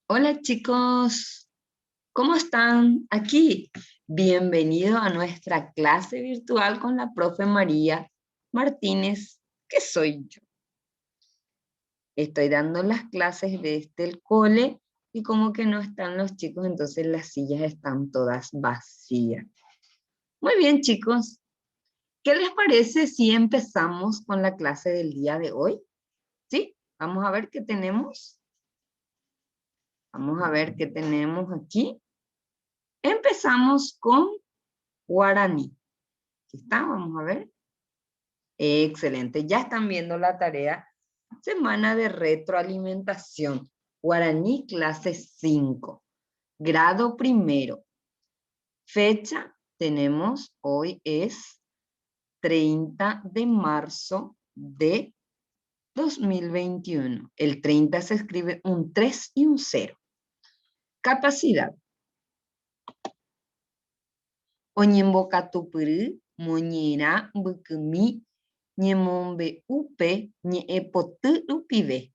Hola chicos, ¿cómo están? Aquí, bienvenido a nuestra clase virtual con la profe María Martínez, que soy yo. Estoy dando las clases desde el cole y como que no están los chicos, entonces las sillas están todas vacías. Muy bien chicos, ¿qué les parece si empezamos con la clase del día de hoy? ¿Sí? Vamos a ver qué tenemos. Vamos a ver qué tenemos aquí. Empezamos con guaraní. Aquí está, vamos a ver. Excelente, ya están viendo la tarea. Semana de retroalimentación. Guaraní, clase 5. Grado primero. Fecha, tenemos, hoy es 30 de marzo de 2021. El 30 se escribe un 3 y un 0. Capacidad. Oñembocatupurú, moñera, bukumi, ñemombe upe, ñeepotú upive.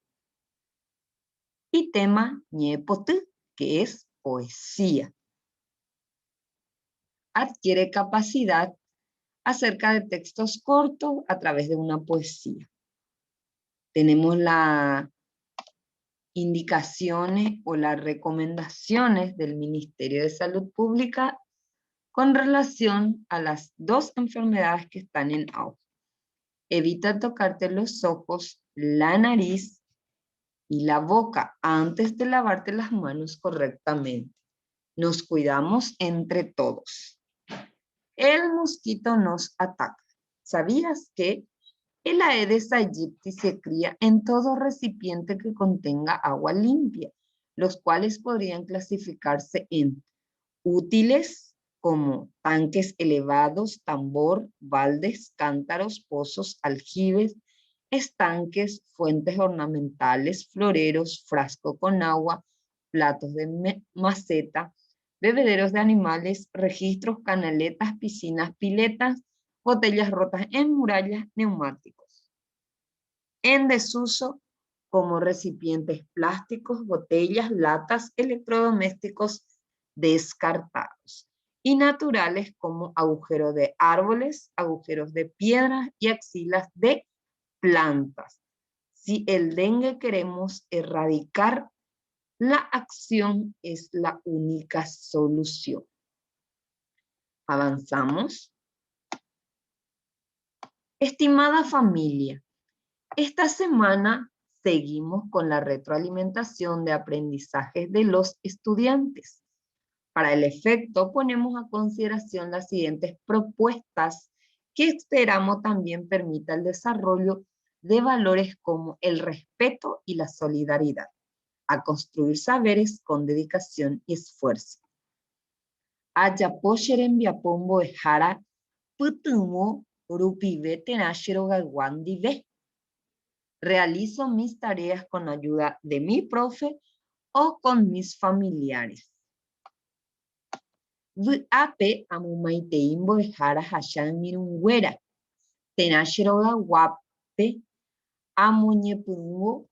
Y tema ñeepotú, que es poesía. Adquiere capacidad acerca de textos cortos a través de una poesía. Tenemos las indicaciones o las recomendaciones del Ministerio de Salud Pública con relación a las dos enfermedades que están en auge. Evita tocarte los ojos, la nariz y la boca antes de lavarte las manos correctamente. Nos cuidamos entre todos. El mosquito nos ataca. ¿Sabías que el Aedes aegypti se cría en todo recipiente que contenga agua limpia, los cuales podrían clasificarse en útiles como tanques elevados, tambor, baldes, cántaros, pozos, aljibes, estanques, fuentes ornamentales, floreros, frasco con agua, platos de maceta, bebederos de animales, registros, canaletas, piscinas, piletas, botellas rotas en murallas, neumáticos. En desuso como recipientes plásticos, botellas, latas, electrodomésticos descartados. Y naturales como agujeros de árboles, agujeros de piedras y axilas de plantas. Si el dengue queremos erradicar, la acción es la única solución. Avanzamos. Estimada familia, esta semana seguimos con la retroalimentación de aprendizajes de los estudiantes. Para el efecto, ponemos a consideración las siguientes propuestas que esperamos también permita el desarrollo de valores como el respeto y la solidaridad, a construir saberes con dedicación y esfuerzo. Ayaposheren viapombo ejara putumo rupive tenashiro gagwandive. Realizo mis tareas con ayuda de mi profe o con mis familiares. Ape amumaiteimbo ejara hashan mirungüera. Tenashiroga guape amuñepurungo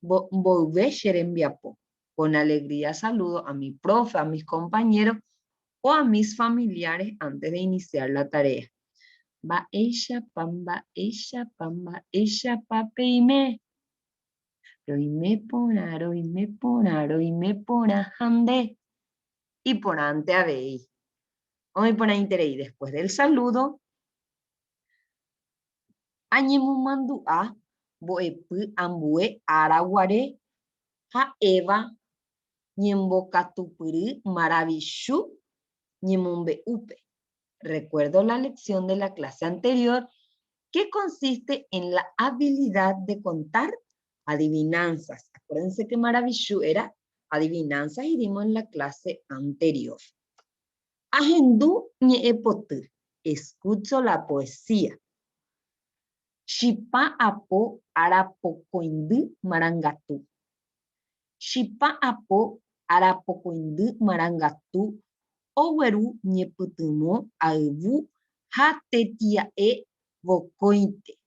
volve sherembiapo. Con alegría saludo a mi profe, a mis compañeros o a mis familiares antes de iniciar la tarea. Va ella pamba, ella pamba, ella papeime. Roime pona, roime pona, roime pona, hande. Y ponante a veí. Hoy por ahí después del saludo, añemumandua, boepu ambue araguare, ha eva, ñembocatupuri maravillu, ñemumbe upe. Recuerdo la lección de la clase anterior que consiste en la habilidad de contar adivinanzas. Acuérdense que maravillu era adivinanzas y dimos en la clase anterior. Agendú ñeepotu. Escucho la poesía. Shipa apo arapocoindú marangatu. Shipa apo arapocoindú marangatu. Oweru ñeputumo aivu ha tetiae vocointe.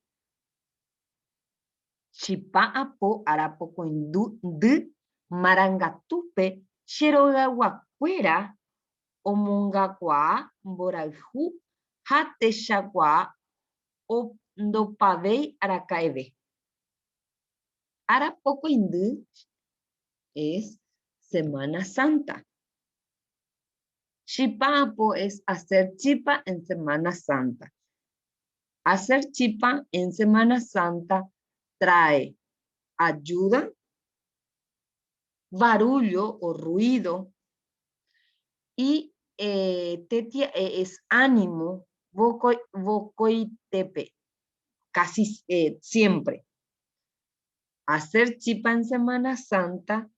Shipa apo arapocoindú Marangatupe, Cherogaguacuera, Omungakua, Boralhu, Hateshagua, Ondopavei, Aracaeve. Arapocoindú es Semana Santa. Chipapo es hacer chipa en Semana Santa. Hacer chipa en Semana Santa trae ayuda, barullo o ruido y es ánimo, voco y tepe, casi siempre. Hacer chipa en Semana Santa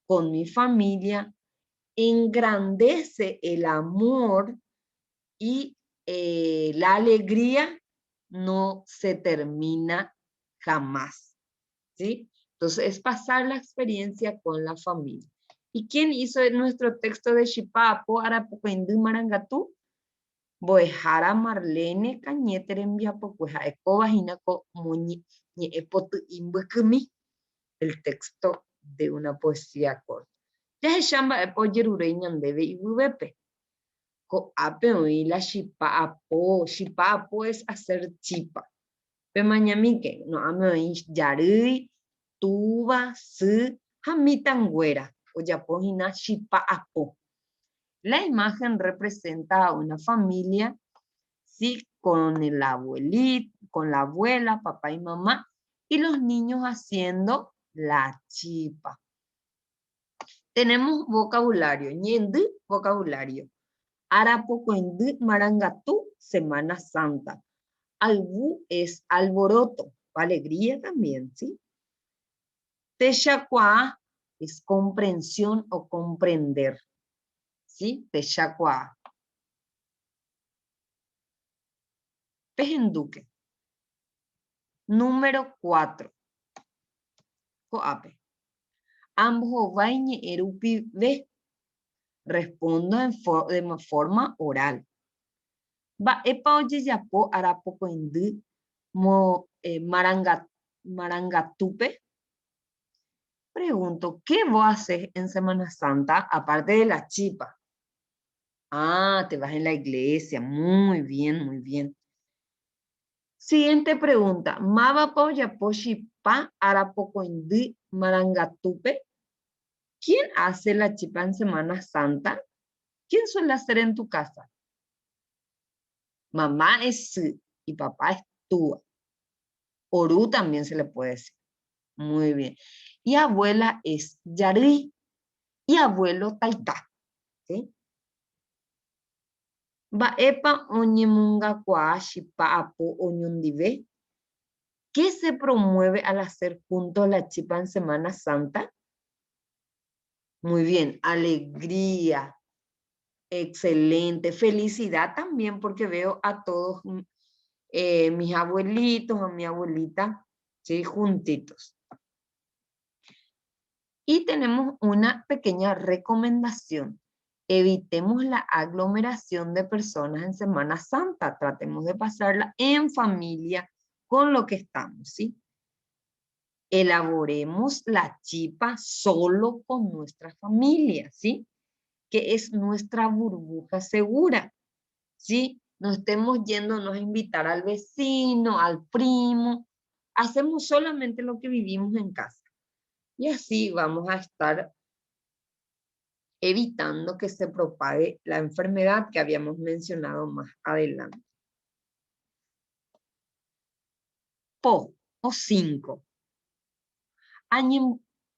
con mi familia engrandece el amor y la alegría no se termina jamás, ¿sí? Entonces es pasar la experiencia con la familia. ¿Y quién hizo nuestro texto de Shipapo, Arapocoindú, Marangatú? Boejara Marlene Cañete en Viapocueja, Ecobajinaco, Muñi, Epotu Imbukumi, el texto de una poesía corta. Ya se llama Epoyerureñan debe y Bubepe. Ape oí la Shipapo. Shipapo es hacer chipa. Pe mañamique, no ame oí yarui, tuba, su, jamitangüera, o yapojina Shipapo. La imagen representa a una familia, sí, con el abuelito, con la abuela, papá y mamá, y los niños haciendo la chipa. Tenemos vocabulario, ñendu, vocabulario. Arapocoindú, Marangatú, Semana Santa. Albú es alboroto, alegría también, ¿sí? Texacuá es comprensión o comprender, ¿sí? Texacuá. Pejenduque. Número 4. Coape. Ambos vaine erupi ve. Respondo de forma oral. Va epa oye yapo arapocoindú marangatupe. Pregunto, ¿qué vos haces en Semana Santa aparte de la chipa? Ah, te vas en la iglesia. Muy bien, muy bien. Siguiente pregunta. Maba po yapo shipa arapocoindú marangatupe. ¿Quién hace la chipa en Semana Santa? ¿Quién suele hacer en tu casa? Mamá es su y papá es tú. Orú también se le puede decir. Muy bien. Y abuela es Yari y abuelo Taita. ¿Sí? Va epa oñemunga kwa shipa apo oñundive. ¿Qué se promueve al hacer juntos la chipa en Semana Santa? Muy bien, alegría, excelente, felicidad también porque veo a todos mis abuelitos, a mi abuelita, ¿sí? Juntitos. Y tenemos una pequeña recomendación. Evitemos la aglomeración de personas en Semana Santa. Tratemos de pasarla en familia con lo que estamos, ¿sí? Elaboremos la chipa solo con nuestra familia, ¿sí? Que es nuestra burbuja segura, ¿sí? No estemos yéndonos a invitar al vecino, al primo. Hacemos solamente lo que vivimos en casa. Y así vamos a estar evitando que se propague la enfermedad que habíamos mencionado más adelante. Po o 5.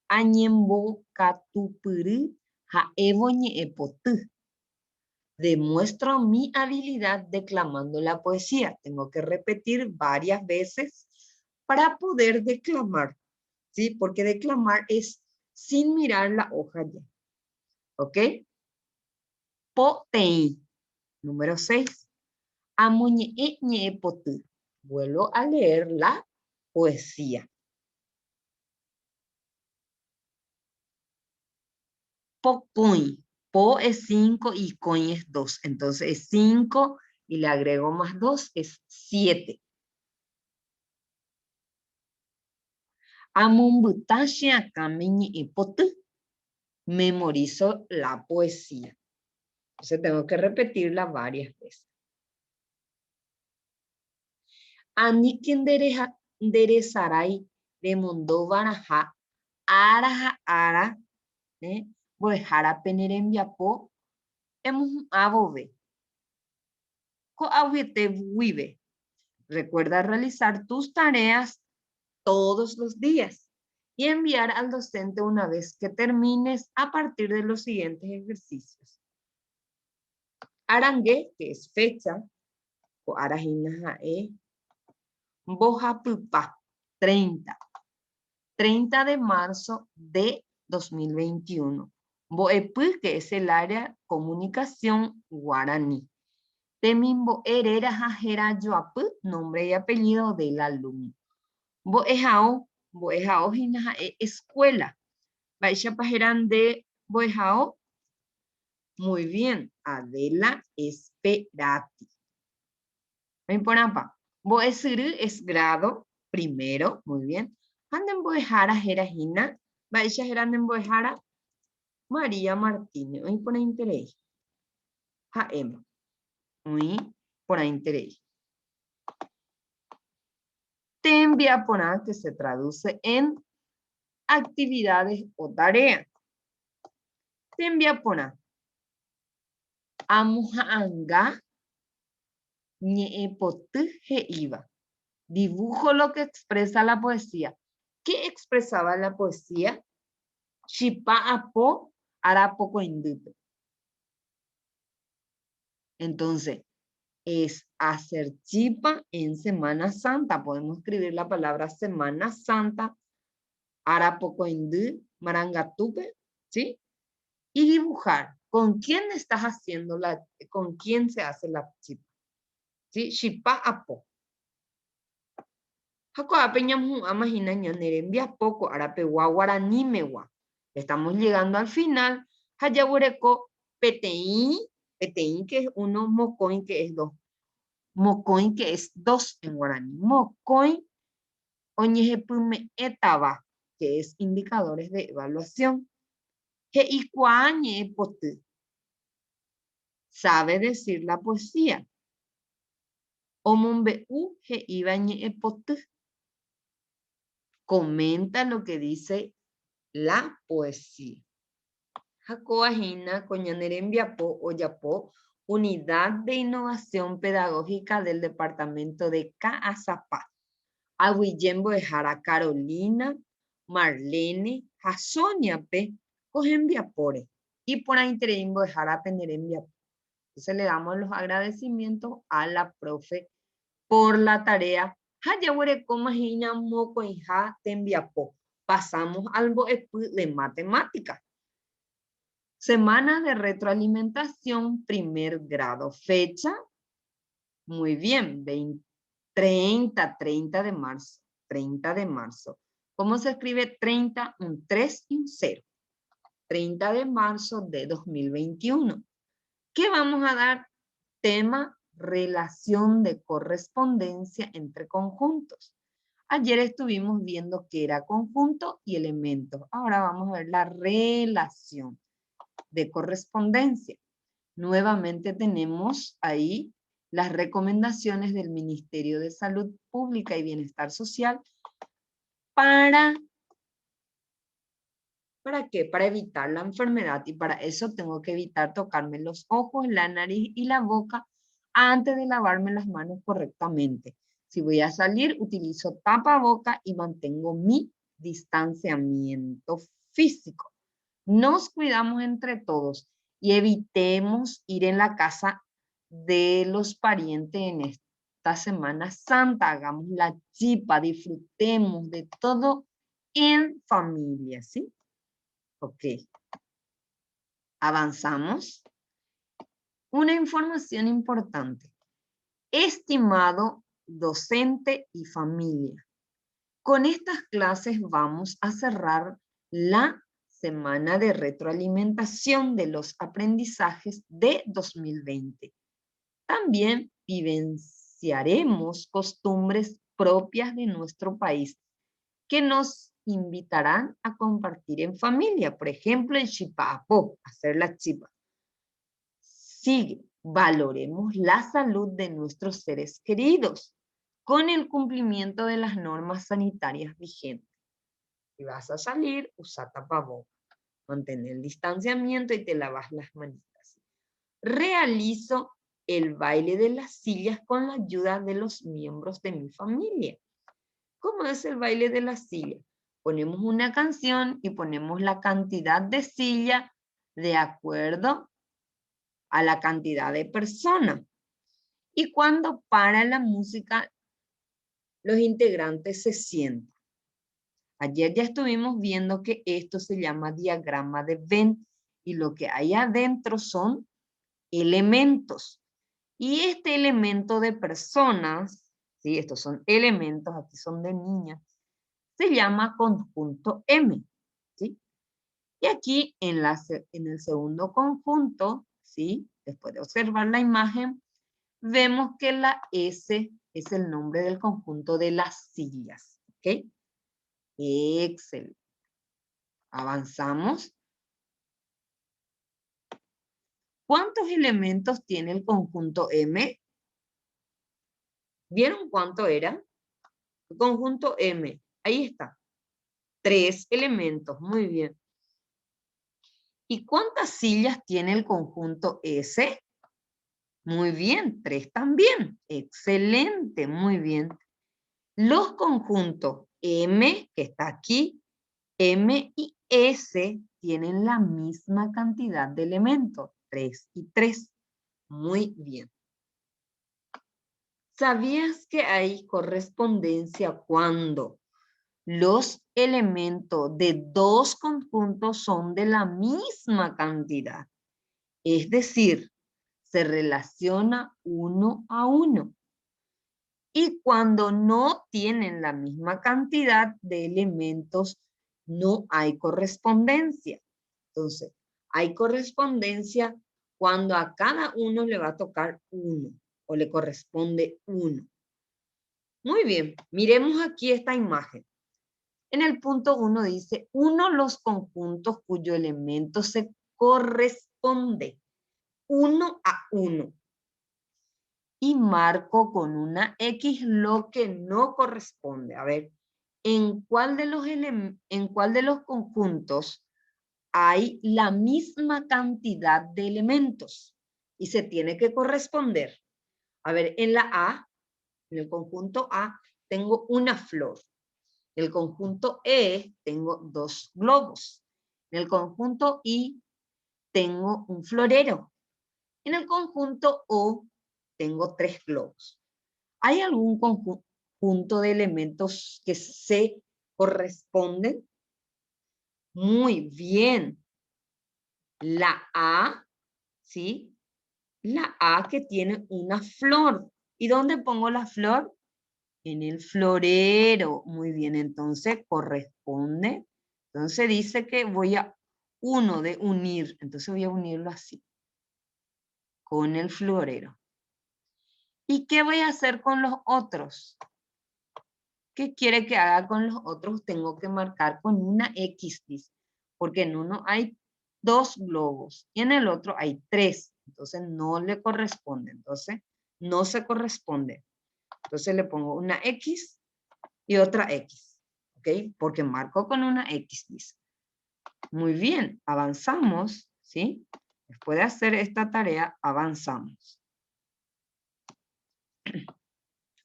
Añembo catupuru jaevo ñe'ẽpoty. Demuestro mi habilidad declamando la poesía. Tengo que repetir varias veces para poder declamar, ¿sí? Porque declamar es sin mirar la hoja ya. ¿Ok? Potei. Número 6. Amuñe ñe'ẽpoty. Vuelvo a leer la poesía. Pocoin. Po es 5 y coin es 2. Entonces es 5 y le agrego más 2 es 7. Amumbutashe akame ñe'ẽpoty. memorizo la poesía. Entonces tengo que repetirla varias veces. Aniki nderezarai remondo baraja araja ara mbo'ehára penerembiapo emu'ãvove ko'ag̃uiete guive. Recuerda realizar tus tareas todos los días y enviar al docente una vez que termines a partir de los siguientes ejercicios. Arangue, que es fecha, o arajinajae, Mbojapypa, 30 de marzo de 2021. Mbo'epy, que es el área comunicación guaraní. Temimbo Herrera Jajera Yoapy, nombre y apellido del alumno. Mbo'ehao hinajae escuela. Vaishapajera de Mbo'ehao. Muy bien, Adela Esperati. Mbo'eporãpa. Mbo'esyry es grado primero, muy bien. Ande mbo'ehára herahína. Vaishahera de mbo'ehára María Martínez. Oiporãiterei. Ha'éma. Oiporãiterei. Tembiaporã, que se traduce en actividades o tareas. Tembiaporã. Amuha'ãnga ñe'ẽpoty he'íva. Dibujo lo que expresa la poesía. ¿Qué expresaba la poesía? Chipa'apo arapokoindýpe. Entonces, es hacer chipa en Semana Santa. Podemos escribir la palabra Semana Santa, arapokoindy, marangatupe, ¿sí? Y dibujar. ¿Con quién estás haciendo con quién se hace la chipa? ¿Sí? Chipa'apo. Estamos llegando al final. Hayabureko peteí, que es uno, mocoin, que es dos. Mocoin, que es dos en guaraní. Mocoin, oñejepyme etaba, que es indicadores de evaluación. Heikuañe poty. Sabe decir la poesía. Omombe'u he'iva ñe'ẽpoty. Comenta lo que dice la poesía. Jacoajina Coñanerembiapo Oyapo, Unidad de Innovación Pedagógica del Departamento de Caazapá. Aguillembo de Jara Carolina, Marlene, Jasoniape, Cogembiapore. Y por ahí Interimbo de Jara Penerembiapo. Entonces le damos los agradecimientos a la profe por la tarea. Pasamos al de matemáticas. Semana de retroalimentación, primer grado. Fecha, muy bien, 30 de marzo. 30 de marzo. ¿Cómo se escribe 30? Un 3 y un 0. 30 de marzo de 2021. ¿Qué vamos a dar? Tema, relación de correspondencia entre conjuntos. Ayer estuvimos viendo qué era conjunto y elemento. Ahora vamos a ver la relación de correspondencia. Nuevamente tenemos ahí las recomendaciones del Ministerio de Salud Pública y Bienestar Social ¿para qué? Para evitar la enfermedad, y para eso tengo que evitar tocarme los ojos, la nariz y la boca antes de lavarme las manos correctamente. Si voy a salir, utilizo tapaboca y mantengo mi distanciamiento físico. Nos cuidamos entre todos y evitemos ir en la casa de los parientes en esta Semana Santa. Hagamos la chipa, disfrutemos de todo en familia, ¿sí? Ok. Avanzamos. Una información importante. Estimado docente y familia, con estas clases vamos a cerrar la semana de retroalimentación de los aprendizajes de 2020. También vivenciaremos costumbres propias de nuestro país que nos invitarán a compartir en familia. Por ejemplo, el chipapó, hacer la chipa. Sigue, valoremos la salud de nuestros seres queridos con el cumplimiento de las normas sanitarias vigentes. Si vas a salir, usa tapabocas, mantén el distanciamiento y te lavas las manitas. Realizo el baile de las sillas con la ayuda de los miembros de mi familia. ¿Cómo es el baile de las sillas? Ponemos una canción y ponemos la cantidad de sillas de acuerdo a la cantidad de personas. Y cuando para la música, los integrantes se sientan. Ayer ya estuvimos viendo que esto se llama diagrama de Venn y lo que hay adentro son elementos. Y este elemento de personas, ¿sí? Estos son elementos, aquí son de niñas, se llama conjunto M, ¿sí? Y aquí en el segundo conjunto, ¿sí? Después de observar la imagen, vemos que la S es el nombre del conjunto de las sillas, ¿ok? Excelente. Avanzamos. ¿Cuántos elementos tiene el conjunto M? ¿Vieron cuánto era? El conjunto M. Ahí está. 3 elementos. Muy bien. ¿Y cuántas sillas tiene el conjunto S? Muy bien. 3 también. Excelente. Muy bien. Los conjuntos M, que está aquí, M y S tienen la misma cantidad de elementos, 3 y 3. Muy bien. ¿Sabías que hay correspondencia cuando los elementos de dos conjuntos son de la misma cantidad? Es decir, se relaciona uno a uno. Y cuando no tienen la misma cantidad de elementos, no hay correspondencia. Entonces, hay correspondencia cuando a cada uno le va a tocar uno o le corresponde uno. Muy bien, miremos aquí esta imagen. En el punto 1 dice, uno los conjuntos cuyo elemento se corresponde uno a uno. Y marco con una X lo que no corresponde. A ver, ¿en cuál de los conjuntos hay la misma cantidad de elementos? Y se tiene que corresponder. A ver, en la A, en el conjunto A, tengo una flor. En el conjunto E, tengo 2 globos. En el conjunto I, tengo un florero. En el conjunto O, tengo 3 globos. ¿Hay algún conjunto de elementos que se corresponden? Muy bien. La A, ¿sí? La A que tiene una flor. ¿Y dónde pongo la flor? En el florero. Muy bien, entonces corresponde. Entonces dice que voy a uno de unir. Entonces voy a unirlo así. Con el florero. ¿Y qué voy a hacer con los otros? ¿Qué quiere que haga con los otros? Tengo que marcar con una X, dice. Porque en uno hay 2 globos y en el otro hay 3. Entonces no le corresponde. Entonces no se corresponde. Entonces le pongo una X y otra X. ¿Ok? Porque marco con una X, dice. Muy bien, avanzamos. ¿Sí? Después de hacer esta tarea, avanzamos.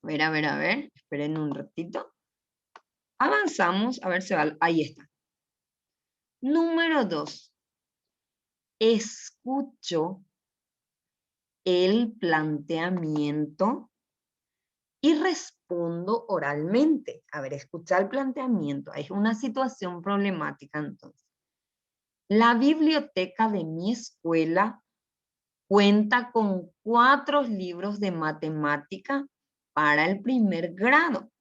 A ver. Esperen un ratito. Avanzamos, a ver si va. Ahí está. Número 2. Escucho el planteamiento y respondo oralmente. A ver, escucha el planteamiento. Hay una situación problemática entonces. La biblioteca de mi escuela cuenta con 4 libros de matemática para el primer grado.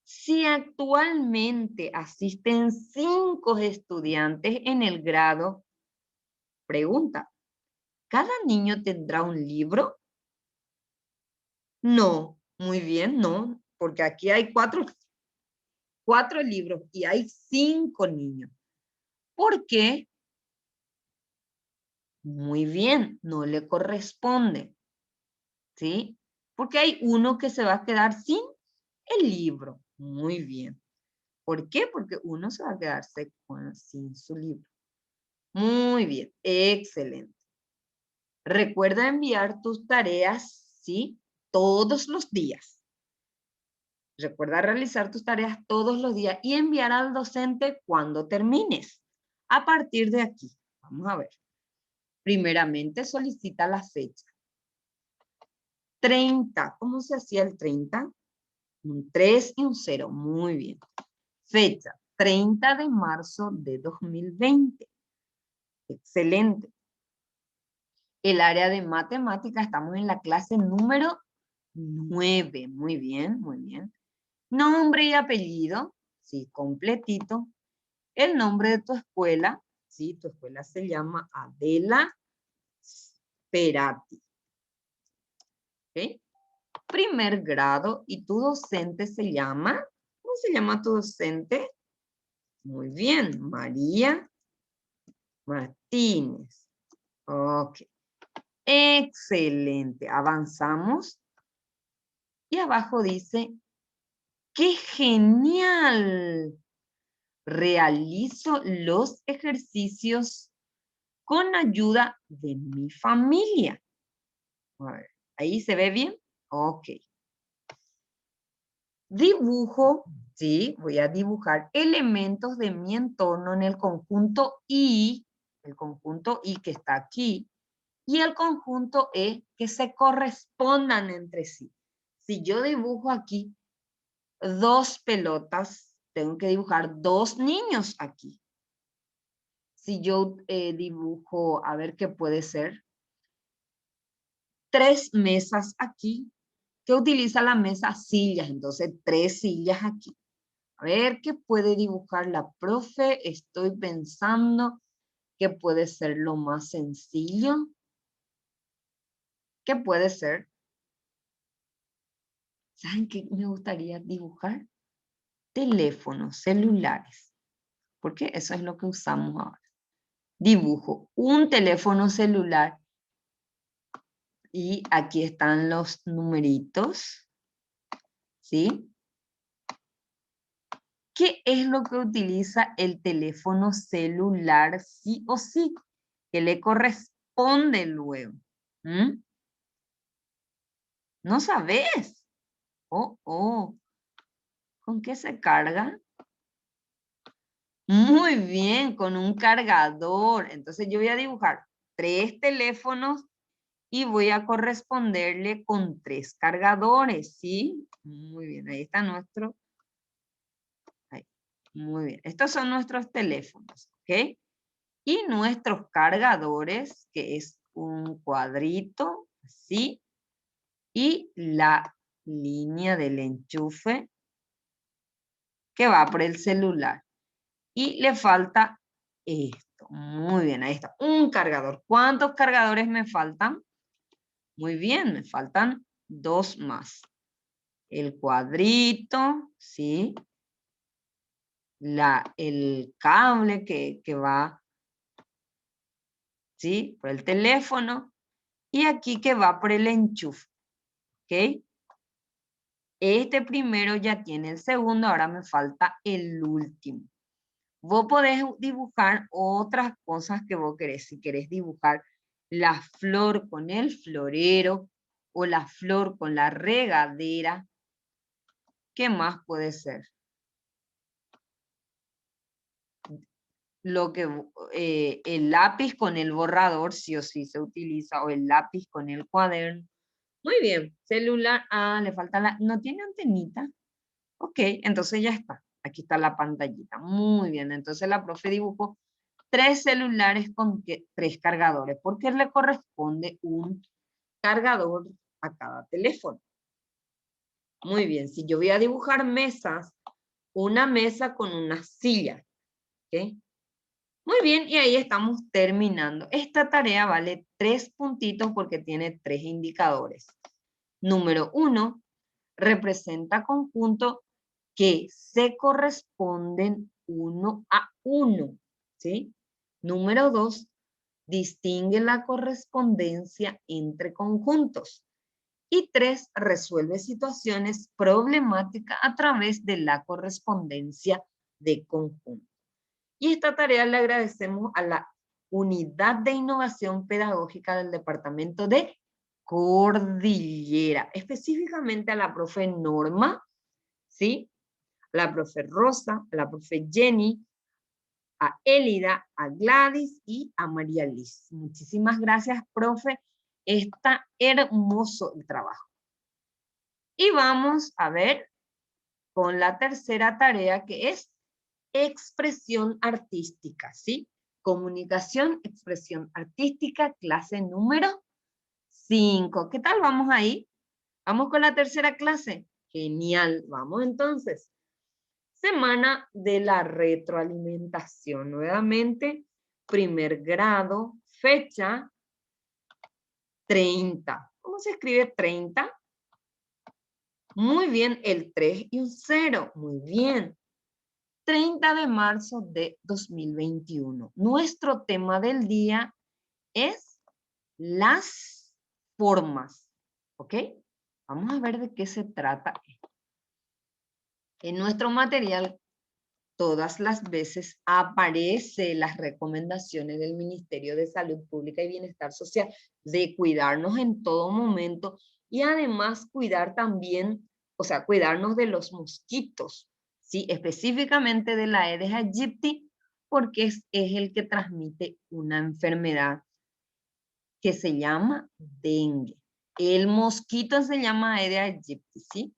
Si actualmente asisten 5 estudiantes en el grado, pregunta, ¿cada niño tendrá un libro? No, muy bien, no, porque aquí hay 4 4 libros y hay 5 niños. ¿Por qué? Muy bien, no le corresponde. ¿Sí? Porque hay uno que se va a quedar sin el libro. Muy bien. ¿Por qué? Porque uno se va a quedarse sin su libro. Muy bien, excelente. Recuerda enviar tus tareas, ¿sí? Todos los días. Recuerda realizar tus tareas todos los días y enviar al docente cuando termines. A partir de aquí, vamos a ver. Primeramente solicita la fecha. 30, ¿cómo se hacía el 30? Un 3 y un 0, muy bien. Fecha, 30 de marzo de 2020. Excelente. El área de matemática, estamos en la clase número 9. Muy bien, muy bien. Nombre y apellido, sí, completito. El nombre de tu escuela, sí, tu escuela se llama Adela Sperati. ¿Ok? Primer grado, y tu docente se llama, ¿cómo se llama tu docente? Muy bien, María Martínez. Ok. Excelente. Avanzamos. Y abajo dice, ¡qué genial! Realizo los ejercicios con ayuda de mi familia. A ver, ¿ahí se ve bien? Ok. Dibujo, sí, voy a dibujar elementos de mi entorno en el conjunto I que está aquí, y el conjunto E que se correspondan entre sí. Si yo dibujo aquí 2 pelotas, tengo que dibujar 2 niños aquí. Si yo dibujo, a ver qué puede ser, 3 mesas aquí, que utiliza la mesa sillas, entonces 3 sillas aquí. A ver qué puede dibujar la profe, estoy pensando que puede ser lo más sencillo. ¿Qué puede ser? ¿Saben qué me gustaría dibujar? Teléfonos celulares, porque eso es lo que usamos ahora. Dibujo un teléfono celular y aquí están los numeritos, ¿sí? ¿Qué es lo que utiliza el teléfono celular sí o sí? ¿Qué le corresponde luego? ¿Mm? ¿No sabes? Oh. ¿Con qué se carga? Muy bien, con un cargador. Entonces yo voy a dibujar 3 teléfonos y voy a corresponderle con 3 cargadores, ¿sí? Muy bien, ahí está nuestro. Ahí. Muy bien, estos son nuestros teléfonos, ¿ok? Y nuestros cargadores, que es un cuadrito, así, y la línea del enchufe que va por el celular. Y le falta esto. Muy bien, ahí está. Un cargador. ¿Cuántos cargadores me faltan? Muy bien, me faltan 2 más. El cuadrito, ¿sí? El cable que va, ¿sí? Por el teléfono. Y aquí que va por el enchufe. ¿Ok? Este primero ya tiene el segundo, ahora me falta el último. Vos podés dibujar otras cosas que vos querés. Si querés dibujar la flor con el florero o la flor con la regadera, ¿qué más puede ser? El lápiz con el borrador, sí o sí se utiliza, o el lápiz con el cuaderno. Muy bien, celular, le falta no tiene antenita. Ok, entonces ya está. Aquí está la pantallita. Muy bien, entonces la profe dibujó 3 celulares con 3 cargadores, porque le corresponde un cargador a cada teléfono. Muy bien, si yo voy a dibujar mesas, una mesa con una silla. ¿Ok? Muy bien, y ahí estamos terminando. Esta tarea vale 3 puntitos porque tiene 3 indicadores. Número 1, representa conjunto que se corresponden uno a uno, ¿sí? Número 2, distingue la correspondencia entre conjuntos. Y 3, resuelve situaciones problemáticas a través de la correspondencia de conjuntos. Y esta tarea le agradecemos a la Unidad de Innovación Pedagógica del Departamento de Cordillera, específicamente a la profe Norma, ¿sí? A la profe Rosa, a la profe Jenny, a Elida, a Gladys y a María Liz. Muchísimas gracias, profe. Está hermoso el trabajo. Y vamos a ver con la tercera tarea, que es expresión artística, ¿sí? Comunicación, expresión artística, clase número 5. ¿Qué tal vamos ahí? ¿Vamos con la tercera clase? Genial, vamos entonces. Semana de la retroalimentación. Nuevamente, primer grado, fecha 30. ¿Cómo se escribe 30? Muy bien, el 3 y un 0. Muy bien. 30 de marzo de 2021. Nuestro tema del día es las formas. ¿Ok? Vamos a ver de qué se trata. En nuestro material, todas las veces aparecen las recomendaciones del Ministerio de Salud Pública y Bienestar Social de cuidarnos en todo momento y además cuidar también, o sea, cuidarnos de los mosquitos, ¿sí? Específicamente de la Aedes aegypti, porque es el que transmite una enfermedad que se llama dengue. El mosquito se llama Aedes aegypti, ¿sí?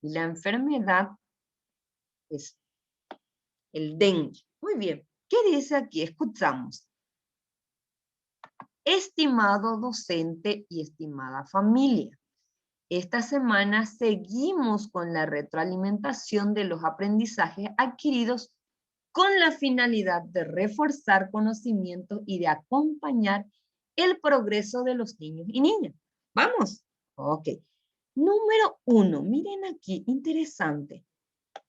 Y la enfermedad es el dengue. Muy bien. ¿Qué dice aquí? Escuchamos. Estimado docente y estimada familia, esta semana seguimos con la retroalimentación de los aprendizajes adquiridos con la finalidad de reforzar conocimientos y de acompañar el progreso de los niños y niñas. ¿Vamos? Ok. Número 1, miren aquí, interesante.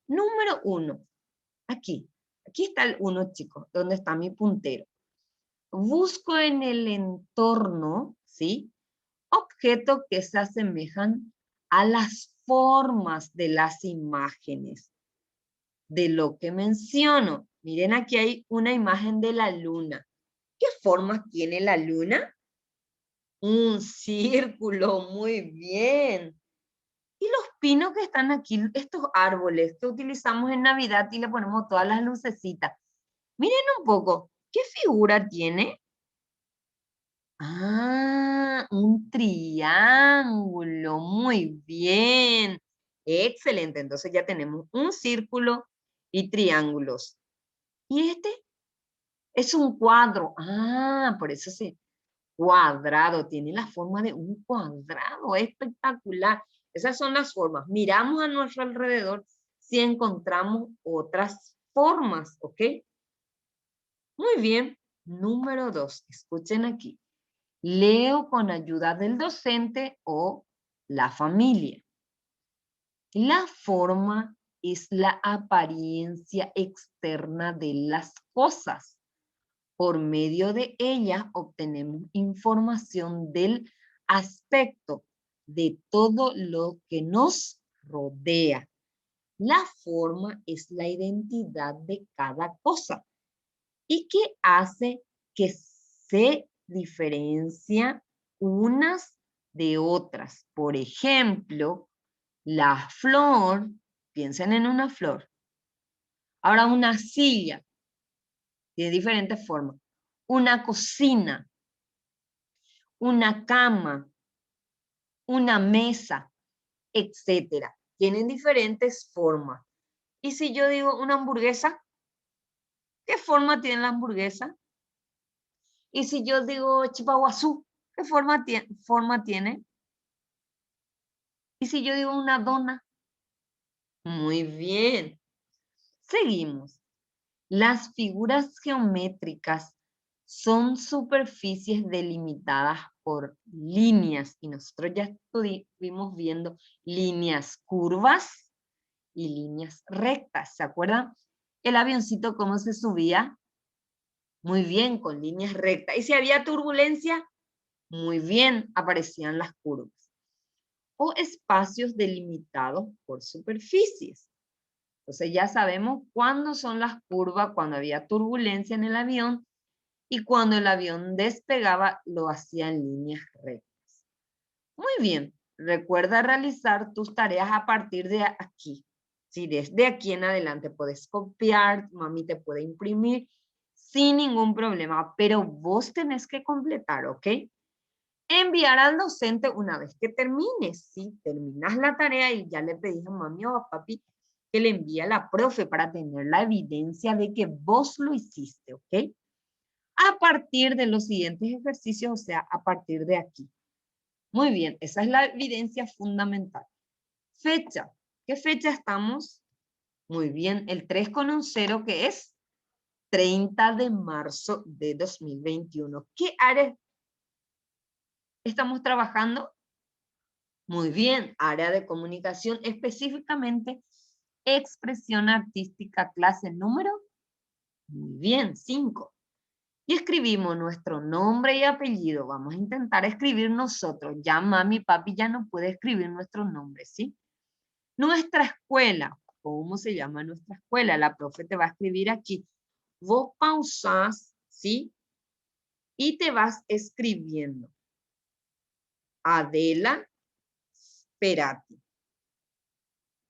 Número 1, aquí. Aquí está el 1, chicos, donde está mi puntero. Busco en el entorno, ¿sí? Objetos que se asemejan a las formas de las imágenes de lo que menciono. Miren, aquí hay una imagen de la luna. ¿Qué forma tiene la luna? Un círculo, muy bien. Y los pinos que están aquí, estos árboles que utilizamos en Navidad y le ponemos todas las lucecitas. Miren un poco, ¿qué figura tiene? Ah, un triángulo, muy bien. Excelente, entonces ya tenemos un círculo y triángulos. ¿Y este? Es un cuadro. Ah, por eso sí. Cuadrado, tiene la forma de un cuadrado, espectacular. Esas son las formas. Miramos a nuestro alrededor si encontramos otras formas, ¿ok? Muy bien. Número 2, escuchen aquí. Leo con ayuda del docente o la familia. La forma es la apariencia externa de las cosas. Por medio de ella obtenemos información del aspecto de todo lo que nos rodea. La forma es la identidad de cada cosa y que hace que se diferencia unas de otras. Por ejemplo, la flor, piensen en una flor. Ahora una silla, tiene diferentes formas. Una cocina, una cama, una mesa, etcétera. Tienen diferentes formas. Y si yo digo una hamburguesa, ¿qué forma tiene la hamburguesa? Y si yo digo chipaguazú, ¿qué forma tiene? Y si yo digo una dona, muy bien. Seguimos. Las figuras geométricas son superficies delimitadas por líneas y nosotros ya estuvimos viendo líneas curvas, y líneas rectas. ¿Se acuerdan? El avioncito, ¿cómo se subía? Muy bien, con líneas rectas. Y si había turbulencia, muy bien, aparecían las curvas. O espacios delimitados por superficies. Entonces ya sabemos cuándo son las curvas, cuando había turbulencia en el avión y cuando el avión despegaba lo hacía en líneas rectas. Muy bien, recuerda realizar tus tareas a partir de aquí. Si desde aquí en adelante puedes copiar, mami te puede imprimir sin ningún problema, pero vos tenés que completar, ¿ok? Enviar al docente una vez que termines. Si terminas la tarea y ya le pedís a mami o a papi que le envíe a la profe para tener la evidencia de que vos lo hiciste, ¿ok? A partir de los siguientes ejercicios, o sea, a partir de aquí. Muy bien, esa es la evidencia fundamental. Fecha. ¿Qué fecha estamos? Muy bien, el 3 con un 0 que es 30 de marzo de 2021. ¿Qué área estamos trabajando? Muy bien, área de comunicación, específicamente expresión artística, clase número. Muy bien, 5. Y escribimos nuestro nombre y apellido. Vamos a intentar escribir nosotros. Ya mami, papi ya no puede escribir nuestro nombre, ¿sí? Nuestra escuela. ¿Cómo se llama nuestra escuela? La profe te va a escribir aquí. Vos pausás, ¿sí? Y te vas escribiendo. Adela Sperati.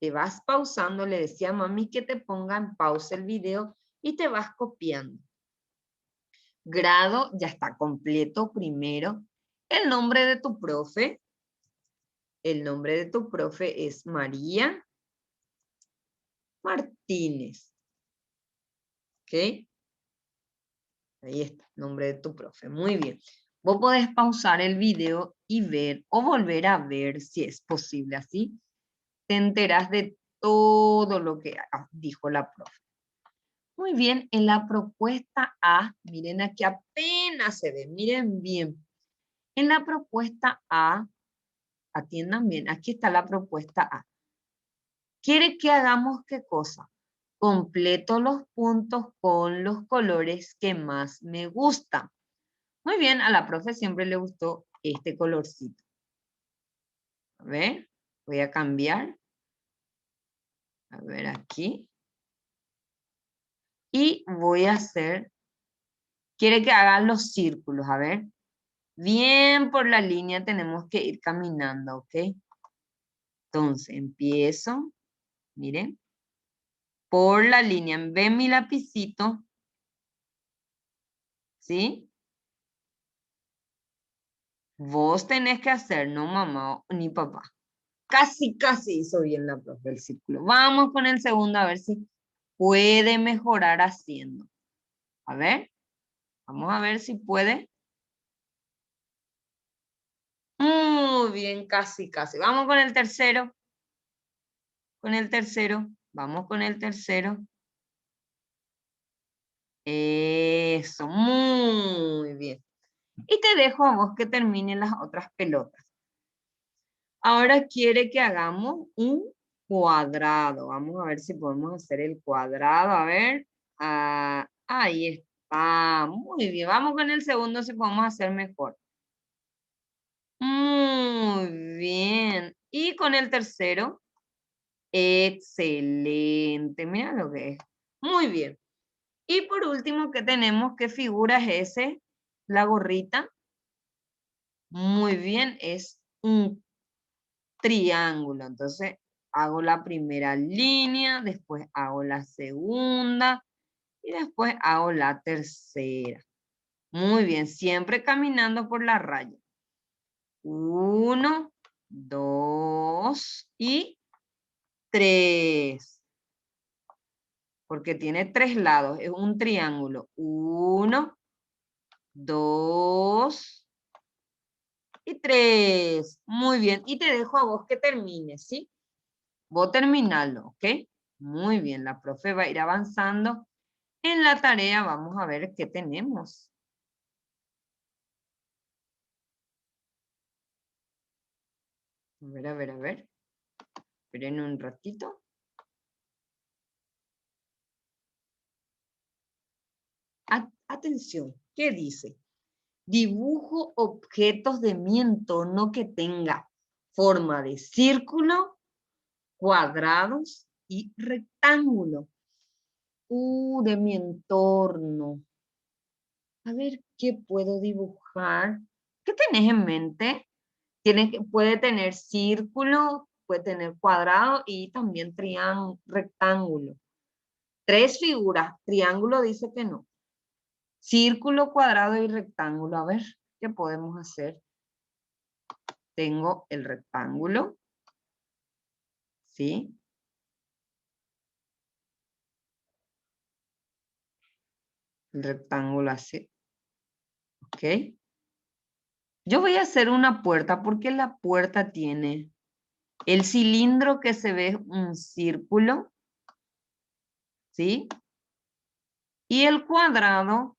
Te vas pausando, le decía a mami que te ponga en pausa el video y te vas copiando. Grado, ya está completo primero. El nombre de tu profe. El nombre de tu profe es María Martínez. ¿Ok? Ahí está, nombre de tu profe. Muy bien. Vos podés pausar el video y ver o volver a ver si es posible. Así te enterás de todo lo que dijo la profe. Muy bien, en la propuesta A, miren aquí apenas se ve, miren bien. En la propuesta A, atiendan bien, aquí está la propuesta A. ¿Quiere que hagamos qué cosa? Completo los puntos con los colores que más me gustan. Muy bien, a la profe siempre le gustó este colorcito. A ver, voy a cambiar. A ver aquí. Y voy a hacer, quiere que hagan los círculos, a ver. Bien por la línea tenemos que ir caminando, ¿ok? Entonces empiezo, miren, por la línea. Ven mi lapicito, ¿sí? Vos tenés que hacer, no mamá ni papá. Casi, casi hizo bien la profe el círculo. Vamos con el segundo a ver si puede mejorar haciendo. A ver, vamos a ver si puede. Muy bien, casi, casi. Vamos con el tercero. Con el tercero. Vamos con el tercero. Eso, muy bien. Y te dejo a vos que terminen las otras pelotas. Ahora quiere que hagamos un cuadrado. Vamos a ver si podemos hacer el cuadrado. A ver. Ahí está. Muy bien. Vamos con el segundo si podemos hacer mejor. Muy bien. Y con el tercero. Excelente. Mira lo que es. Muy bien. Y por último, ¿qué tenemos? ¿Qué figura es ese? La gorrita. Muy bien. Es un triángulo. Entonces, hago la primera línea, después hago la segunda y después hago la tercera. Muy bien, siempre caminando por la raya. 1, 2 y 3. Porque tiene 3 lados, es un triángulo. 1, 2 y 3. Muy bien, y te dejo a vos que termines, ¿sí? Vos terminalo, ¿ok? Muy bien, la profe va a ir avanzando en la tarea. Vamos a ver qué tenemos. A ver, a ver, a ver. Esperen un ratito. Atención, ¿qué dice? Dibujo objetos de mi entorno que tenga forma de círculo, cuadrados y rectángulo. De mi entorno. A ver, ¿qué puedo dibujar? ¿Qué tenés en mente? Puede tener círculo, puede tener cuadrado y también rectángulo. 3 figuras. Triángulo dice que no. Círculo, cuadrado y rectángulo. A ver, ¿qué podemos hacer? Tengo el rectángulo. ¿Sí? El rectángulo así. ¿Ok? Yo voy a hacer una puerta porque la puerta tiene el cilindro que se ve un círculo. ¿Sí? Y el cuadrado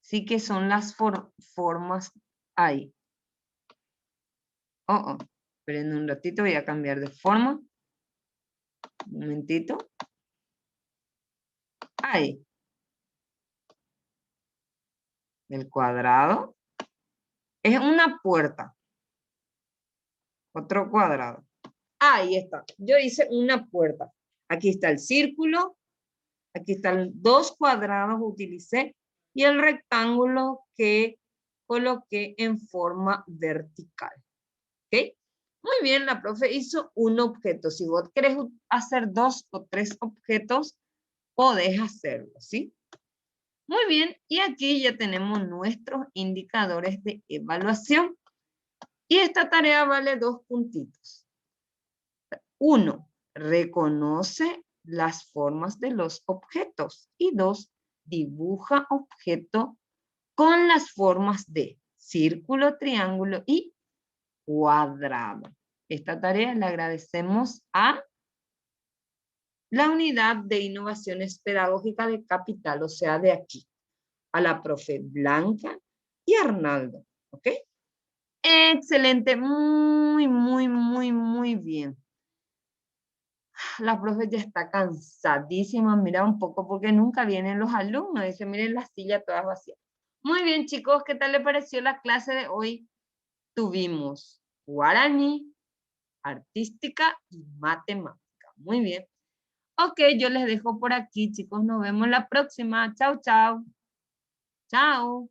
sí que son las formas ahí. Esperen un ratito, voy a cambiar de forma. Un momentito. Ahí. El cuadrado. Es una puerta. Otro cuadrado. Ahí está. Yo hice una puerta. Aquí está el círculo. Aquí están 2 cuadrados utilicé. Y el rectángulo que coloqué en forma vertical. ¿Ok? Muy bien, la profe hizo un objeto. Si vos querés hacer 2 o 3 objetos, podés hacerlo, ¿sí? Muy bien, y aquí ya tenemos nuestros indicadores de evaluación. Y esta tarea vale 2 puntitos. 1, reconoce las formas de los objetos. Y 2, dibuja objeto con las formas de círculo, triángulo y cuadrado. Esta tarea le agradecemos a la unidad de innovaciones pedagógicas de Capital, o sea, de aquí, a la profe Blanca y Arnaldo, ¿ok? Excelente, muy bien. La profe ya está cansadísima, mira un poco, porque nunca vienen los alumnos, dice, miren la silla toda vacía. Muy bien, chicos, ¿qué tal le pareció la clase de hoy? Tuvimos guaraní, artística y matemática. Muy bien. Ok, yo les dejo por aquí, chicos. Nos vemos la próxima. Chao, chao. Chao.